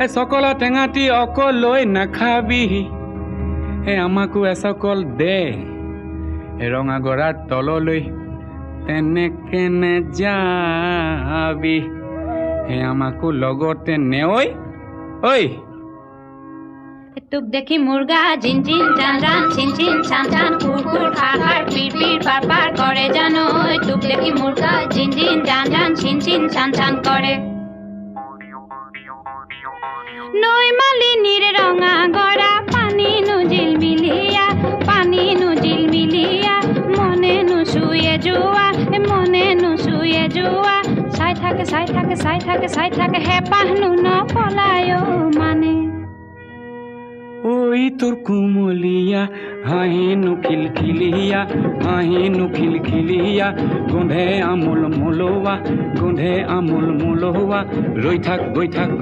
সকল টেঙাটি অকলৈ নাখাবি আমাকো এসকল দে ৰঙা গৰাৰ তললৈ তেনেকে নেযাবি আমাকো লগতে নেঐ ঐ তোক দেখি মুৰ্গা জিন জিন জান জান চিন চিন চান চান কুৰ কুৰ খাৰ খাৰ পিৰ পিৰ পাৰ পাৰ কৰে জানো তোক দেখি মুৰ্গা জিন জিন জান জান চিন চিন চান চান কৰে নৈ মালিনীৰ ৰঙা গৰা পানী নুজিল মিলিয়া মনে নুচুয়ে যোৱা চাই থাকে হেঁপাহনো নপলায় মানে ঐ তোৰ কুমলীয়া হাঁহিনো খিলখিলিয়া গোন্ধে আমোল মোলোৱা ৰৈ থাক গৈ থাক